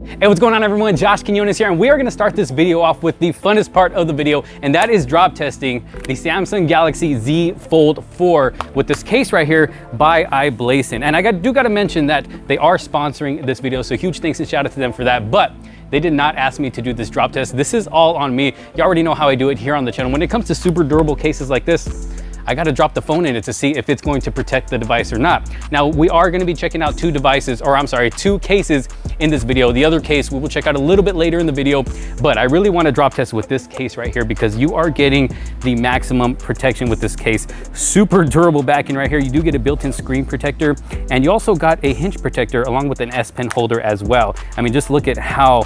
Hey, what's going on everyone? Josh Quinones here, and we are going to start this video off with the funnest part of the video, and that is drop testing the Samsung Galaxy Z Fold 4 with this case right here by i-Blason. And I do got to mention that they are sponsoring this video, so huge thanks and shout out to them for that. But they did not ask me to do this drop test. This is all on me. You already know how I do it here on the channel. When it comes to super durable cases like this, I got to drop the phone in it to see if it's going to protect the device or not. Now, we are going to be checking out two cases in this video. The other case we will check out a little bit later in the video, but I really want to drop test with this case right here because you are getting the maximum protection with this case. Super durable backing right here. You do get a built-in screen protector, and you also got a hinge protector along with an S Pen holder as well. I mean, just look at how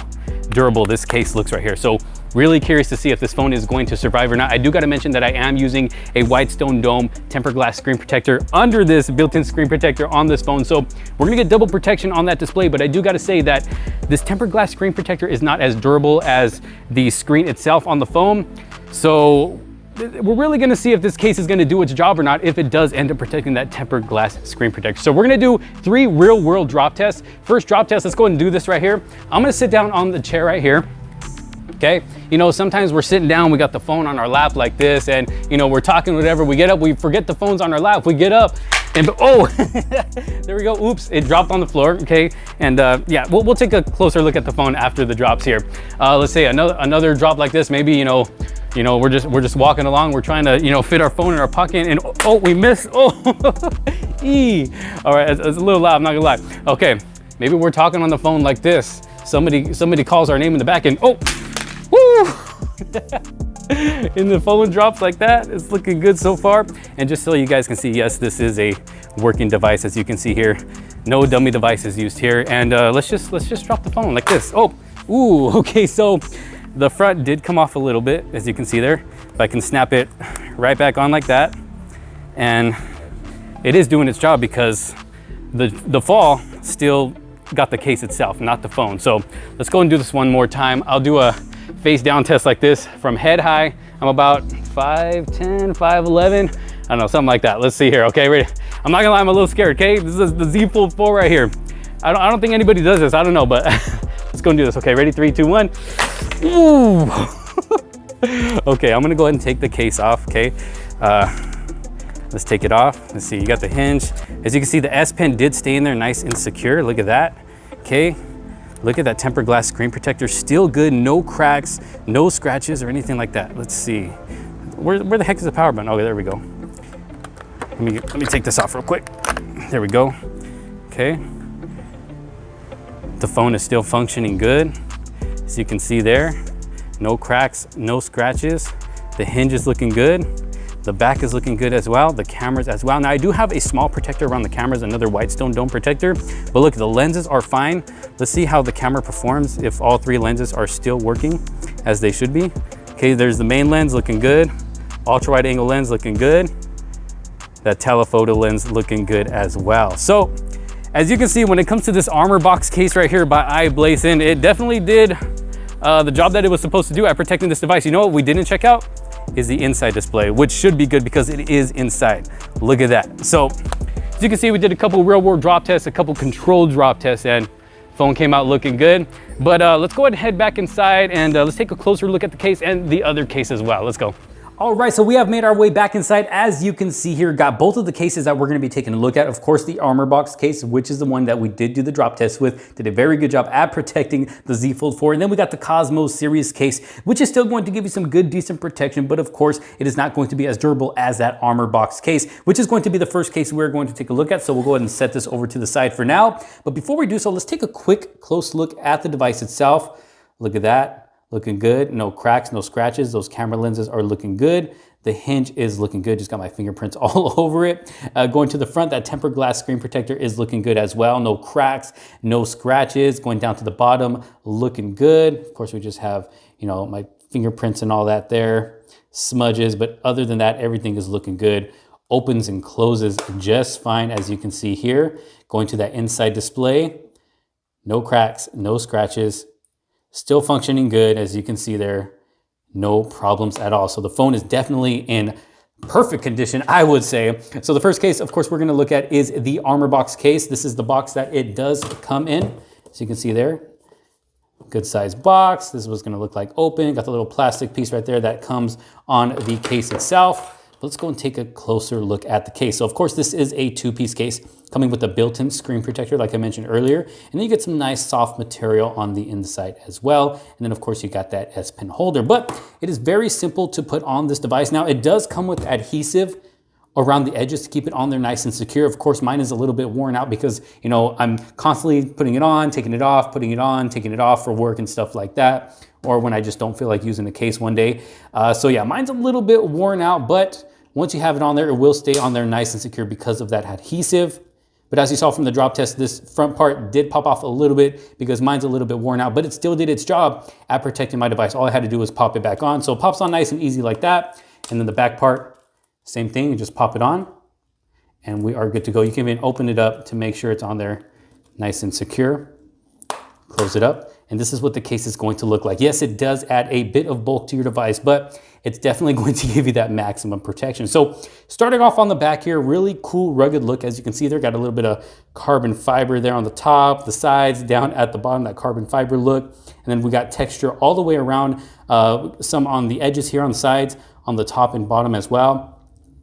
durable this case looks right here. So really curious to see if this phone is going to survive or not. I do got to mention that I am using a Whitestone Dome tempered glass screen protector under this built-in screen protector on this phone. So we're gonna get double protection on that display, but I do got to say that this tempered glass screen protector is not as durable as the screen itself on the phone. So we're really gonna see if this case is gonna do its job or not, if it does end up protecting that tempered glass screen protector. So we're gonna do 3 real world drop tests. First drop test, let's go ahead and do this right here. I'm gonna sit down on the chair right here. Okay, you know, sometimes we're sitting down, we got the phone on our lap like this, and you know, we're talking whatever, we get up, we forget the phone's on our lap, we get up, and oh, there we go, oops, it dropped on the floor, okay? And yeah, we'll take a closer look at the phone after the drops here. Let's say another drop like this, maybe, you know, we're just walking along, we're trying to, you know, fit our phone in our pocket, and oh, we missed, oh, all right, it's a little loud, I'm not gonna lie. Okay, maybe we're talking on the phone like this, somebody calls our name in the back, and oh, woo! And the phone drops like that. It's looking good so far. And just so you guys can see, yes, this is a working device, as you can see here. No dummy devices used here. And let's just drop the phone like this. Oh, ooh, okay. So the front did come off a little bit, as you can see there. If I can snap it right back on like that, and it is doing its job because the fall still got the case itself, not the phone. So let's go and do this one more time. I'll do a face down test like this from head high. I'm about 5'10", 5'11", I don't know, something like that. Let's see here, okay, ready? I'm not gonna lie, I'm a little scared, okay? This is the Z Fold 4 right here. I don't think anybody does this, I don't know, but let's go and do this, okay? Ready, 3, 2, 1. Ooh. Okay, I'm gonna go ahead and take the case off, okay? Let's take it off. Let's see, you got the hinge. As you can see, the S Pen did stay in there nice and secure. Look at that, okay? Look at that tempered glass screen protector, still good, no cracks, no scratches or anything like that. Let's see, where the heck is the power button? Okay, there we go. Let me take this off real quick. There we go, okay. The phone is still functioning good. As you can see there, no cracks, no scratches. The hinge is looking good. The back is looking good as well, the cameras as well. Now I do have a small protector around the cameras, another Whitestone Dome protector, but look, the lenses are fine. Let's see how the camera performs if all 3 lenses are still working as they should be. Okay, there's the main lens looking good, ultra wide angle lens looking good, that telephoto lens looking good as well. So as you can see, when it comes to this armor box case right here by i-Blason, it definitely did the job that it was supposed to do at protecting this device. You know what we didn't check out? Is the inside display, which should be good because it is inside. Look at that. So as you can see, we did a couple real world drop tests, a couple controlled drop tests, and phone came out looking good. But let's go ahead and head back inside, and let's take a closer look at the case and the other case as well. Let's go. All right, so we have made our way back inside. As you can see here, got both of the cases that we're gonna be taking a look at. Of course, the armor box case, which is the one that we did do the drop test with, did a very good job at protecting the Z Fold 4. And then we got the Cosmo Series case, which is still going to give you some good, decent protection, but of course, it is not going to be as durable as that armor box case, which is going to be the first case we're going to take a look at. So we'll go ahead and set this over to the side for now. But before we do so, let's take a quick, close look at the device itself. Look at that. Looking good, no cracks, no scratches. Those camera lenses are looking good. The hinge is looking good, just got my fingerprints all over it. Going to the front, that tempered glass screen protector is looking good as well. No cracks, no scratches. Going down to the bottom, looking good. Of course, we just have, you know, my fingerprints and all that there, smudges, but other than that, everything is looking good. Opens and closes just fine, as you can see here. Going to that inside display, no cracks, no scratches. Still functioning good, as you can see there, no problems at all. So the phone is definitely in perfect condition, I would say. So the first case, of course, we're gonna look at is the armor box case. This is the box that it does come in. So you can see there, Good size box. This is what's gonna look like open. Got the little plastic piece right there that comes on the case itself. Let's go and take a closer look at the case. So of course, this is a 2-piece case coming with a built-in screen protector, like I mentioned earlier. And then you get some nice soft material on the inside as well. And then of course, you got that S Pen holder, but it is very simple to put on this device. Now it does come with adhesive around the edges to keep it on there nice and secure. Of course, mine is a little bit worn out because, you know, I'm constantly putting it on, taking it off, putting it on, taking it off for work and stuff like that, or when I just don't feel like using the case one day. So yeah, mine's a little bit worn out, but once you have it on there, it will stay on there nice and secure because of that adhesive. But as you saw from the drop test, this front part did pop off a little bit because mine's a little bit worn out, but it still did its job at protecting my device. All I had to do was pop it back on. So it pops on nice and easy like that. And then the back part, same thing, you just pop it on and we are good to go. You can even open it up to make sure it's on there nice and secure. Close it up. And this is what the case is going to look like. Yes, it does add a bit of bulk to your device, but it's definitely going to give you that maximum protection. So starting off on the back here, really cool rugged look. As you can see there, got a little bit of carbon fiber there on the top, the sides, down at the bottom, that carbon fiber look. And then we got texture all the way around, some on the edges here on the sides, on the top and bottom as well,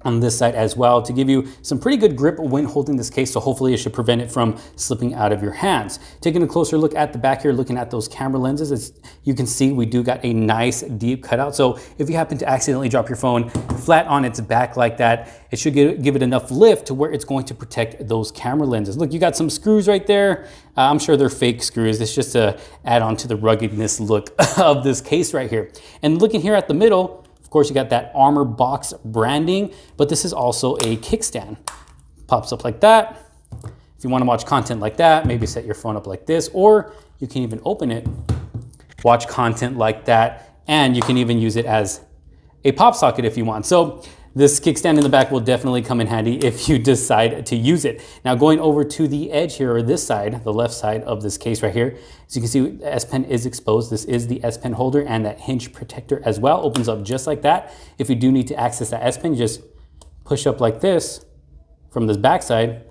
on this side as well, to give you some pretty good grip when holding this case. So hopefully it should prevent it from slipping out of your hands. Taking a closer look at the back here, looking at those camera lenses, as you can see, we do got a nice deep cutout. So if you happen to accidentally drop your phone flat on its back like that, it should give it enough lift to where it's going to protect those camera lenses. Look, you got some screws right there. I'm sure they're fake screws. It's just to add on to the ruggedness look of this case right here. And looking here at the middle, of course, you got that Armor Box branding, but this is also a kickstand. Pops up like that. If you want to watch content like that, maybe set your phone up like this, or you can even open it, watch content like that, and you can even use it as a pop socket if you want. So this kickstand in the back will definitely come in handy if you decide to use it. Now going over to the edge here, or this side, the left side of this case right here, as you can see, the S Pen is exposed. This is the S Pen holder and that hinge protector as well. Opens up just like that. If you do need to access that S Pen, you just push up like this from this back side,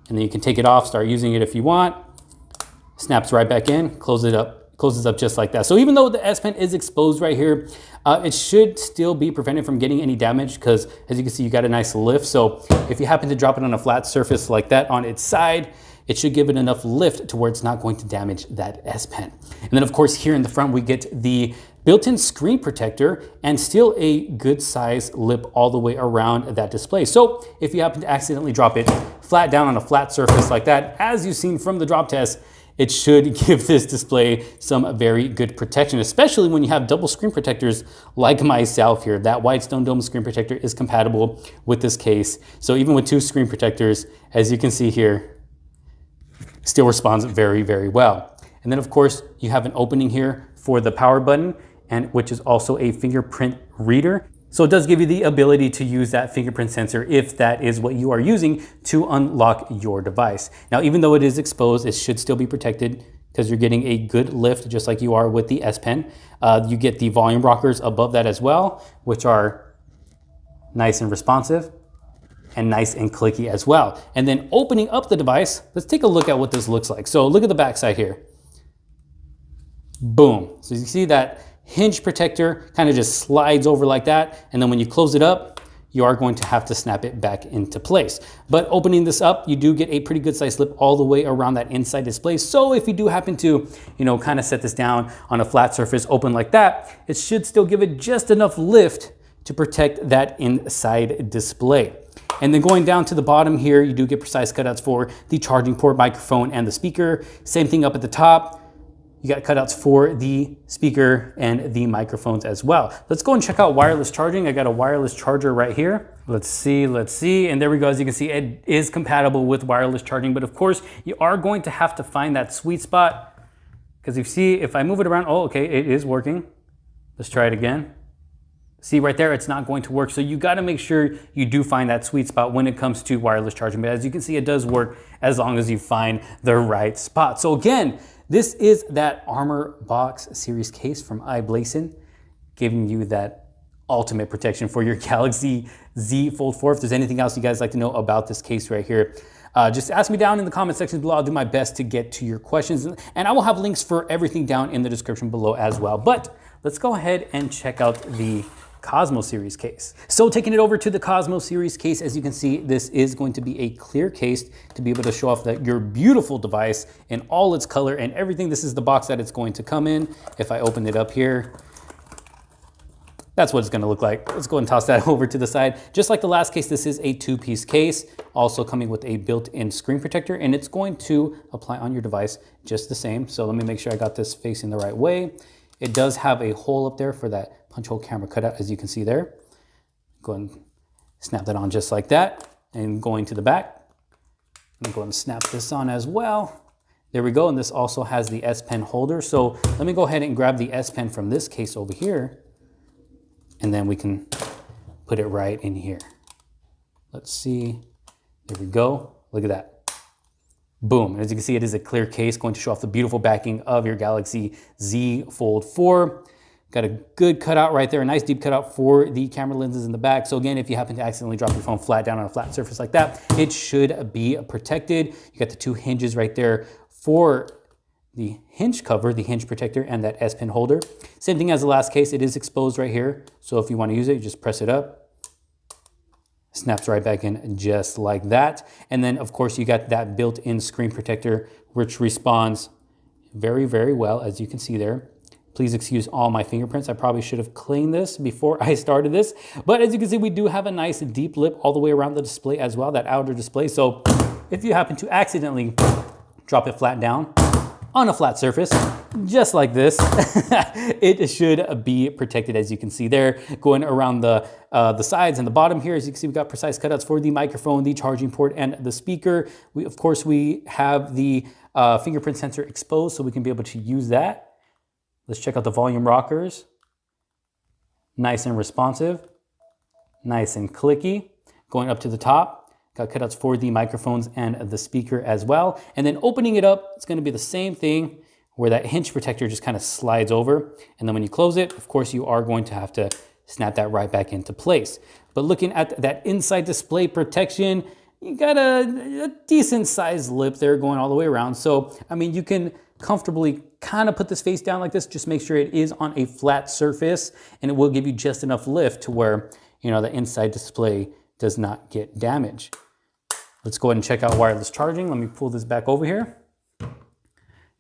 and then you can take it off, start using it if you want. Snaps right back in, closes up just like that. So even though the S Pen is exposed right here, it should still be prevented from getting any damage because, as you can see, you got a nice lift. So if you happen to drop it on a flat surface like that on its side, it should give it enough lift to where it's not going to damage that S Pen. And then of course here in the front, we get the built-in screen protector and still a good size lip all the way around that display. So if you happen to accidentally drop it flat down on a flat surface like that, as you've seen from the drop test, it should give this display some very good protection, especially when you have double screen protectors like myself here. That Whitestone Dome screen protector is compatible with this case. So even with 2 screen protectors, as you can see here, still responds very, very well. And then of course, you have an opening here for the power button, and which is also a fingerprint reader. So it does give you the ability to use that fingerprint sensor if that is what you are using to unlock your device. Now, even though it is exposed, it should still be protected because you're getting a good lift just like you are with the S Pen. You get the volume rockers above that as well, which are nice and responsive and nice and clicky as well. And then opening up the device, let's take a look at what this looks like. So look at the back side here. Boom. So you see that hinge protector kind of just slides over like that. And then when you close it up, you are going to have to snap it back into place. But opening this up, you do get a pretty good size lip all the way around that inside display. So if you do happen to, kind of set this down on a flat surface open like that, it should still give it just enough lift to protect that inside display. And then going down to the bottom here, you do get precise cutouts for the charging port, microphone, and the speaker. Same thing up at the top. You got cutouts for the speaker and the microphones as well. Let's go and check out wireless charging. I got a wireless charger right here. Let's see. And there we go. As you can see, it is compatible with wireless charging, but of course you are going to have to find that sweet spot, because you see, if I move it around, oh, okay, it is working. Let's try it again. See right there, it's not going to work. So you got to make sure you do find that sweet spot when it comes to wireless charging. But as you can see, it does work as long as you find the right spot. So again, this is that Armor Box Series case from i-Blason, giving you that ultimate protection for your Galaxy Z Fold 4. If there's anything else you guys like to know about this case right here, Just ask me down in the comment section below. I'll do my best to get to your questions, and I will have links for everything down in the description below as well. But let's go ahead and check out the Cosmo Series case. So taking it over to the Cosmo Series case, as you can see, this is going to be a clear case to be able to show off your beautiful device in all its color and everything. This is the box that it's going to come in. If I open it up here, that's what it's going to look like. Let's go and toss that over to the side. Just like the last case, this is a two-piece case, also coming with a built-in screen protector, and it's going to apply on your device just the same. So let me make sure I got this facing the right way. It does have a hole up there for that punch hole camera cutout, as you can see there. Go ahead and snap that on just like that. And going to the back, I'm going to snap this on as well. There we go, and this also has the S Pen holder. So let me go ahead and grab the S Pen from this case over here, and then we can put it right in here. Let's see, there we go, look at that. Boom, as you can see, it is a clear case, going to show off the beautiful backing of your Galaxy Z Fold 4. Got a good cutout right there, a nice deep cutout for the camera lenses in the back. So again, if you happen to accidentally drop your phone flat down on a flat surface like that, it should be protected. You got the two hinges right there for the hinge cover, the hinge protector, and that S Pen holder. Same thing as the last case, it is exposed right here. So if you want to use it, you just press it up. Snaps right back in just like that. And then of course you got that built-in screen protector, which responds very, very well, as you can see there. Please excuse all my fingerprints. I probably should have cleaned this before I started this. But as you can see, we do have a nice deep lip all the way around the display as well, that outer display. So if you happen to accidentally drop it flat down on a flat surface, just like this, it should be protected, as you can see there. Going around the sides and the bottom here, as you can see, we've got precise cutouts for the microphone, the charging port, and the speaker. Of course, we have the fingerprint sensor exposed, so we can be able to use that. Let's check out the volume rockers. Nice and responsive, nice and clicky. Going up to the top, got cutouts for the microphones and the speaker as well. And then opening it up, it's gonna be the same thing where that hinge protector just kind of slides over. And then when you close it, of course, you are going to have to snap that right back into place. But looking at that inside display protection, you got a decent sized lip there going all the way around. So, I mean, you can comfortably kind of put this face down like this. Just make sure it is on a flat surface, and it will give you just enough lift to where, you know, the inside display does not get damaged. Let's go ahead and check out wireless charging. Let me pull this back over here.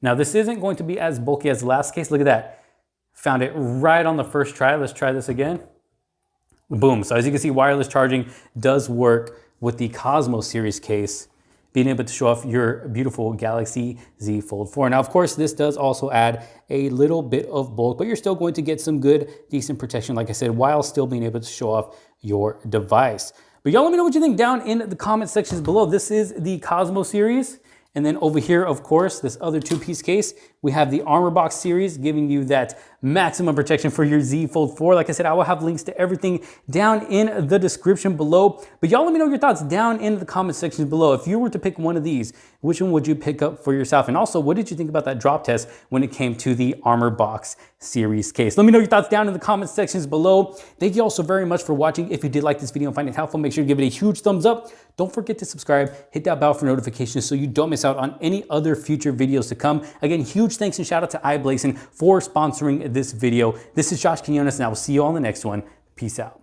Now, this isn't going to be as bulky as the last case. Look at that. Found it right on the first try. Let's try this again. Boom. So as you can see, wireless charging does work with the Cosmo Series case, being able to show off your beautiful Galaxy Z Fold 4. Now, of course, this does also add a little bit of bulk, but you're still going to get some good, decent protection, like I said, while still being able to show off your device. But y'all let me know what you think down in the comment sections below. This is the Cosmo Series. And then over here, of course, this other two-piece case, we have the Armor Box series, giving you that maximum protection for your Z Fold 4. Like I said, I will have links to everything down in the description below. But y'all let me know your thoughts down in the comment sections below. If you were to pick one of these, which one would you pick up for yourself? And also, what did you think about that drop test when it came to the Armor Box series case? Let me know your thoughts down in the comment sections below. Thank you all so very much for watching. If you did like this video and find it helpful, make sure to give it a huge thumbs up. Don't forget to subscribe, hit that bell for notifications so you don't miss out on any other future videos to come. Again, huge thanks and shout out to i-Blason for sponsoring this video. This is Josh Quinones, and I will see you all in the next one. Peace out.